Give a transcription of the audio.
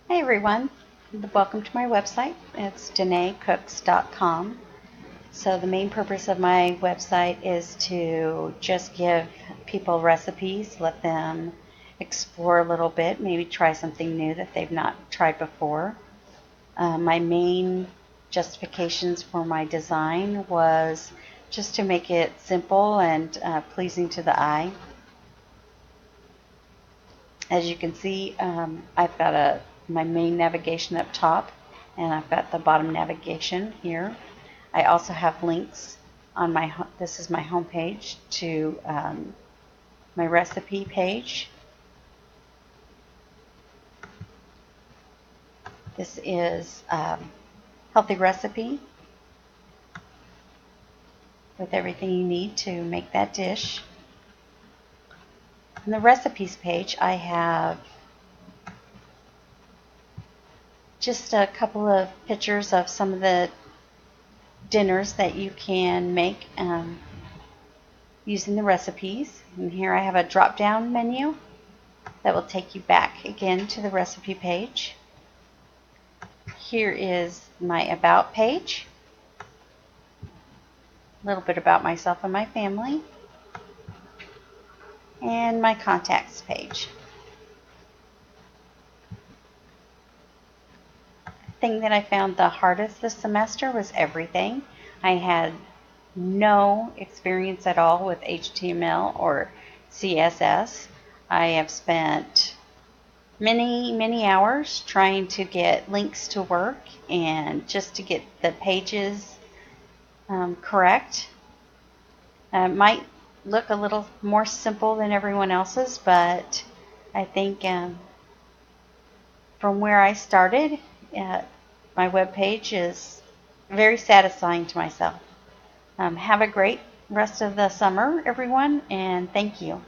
Hey everyone, welcome to my website. It's DanaeCooks.com. So the main purpose of my website is to just give people recipes, let them explore a little bit, maybe try something new that they've not tried before. My main justifications for my design was just to make it simple and pleasing to the eye. As you can see, I've got my main navigation up top, and I've got the bottom navigation here. I also have links on this is my home page to my recipe page. This is healthy recipe with everything you need to make that dish. On the recipes page, I have just a couple of pictures of some of the dinners that you can make using the recipes. And here I have a drop-down menu that will take you back again to the recipe page. Here is my About page, a little bit about myself and my family, and my Contacts page. The thing that I found the hardest this semester was everything. I had no experience at all with HTML or CSS. I have spent many hours trying to get links to work and just to get the pages correct. It might look a little more simple than everyone else's, but I think from where I started, my web page is very satisfying to myself. Have a great rest of the summer, everyone, and thank you.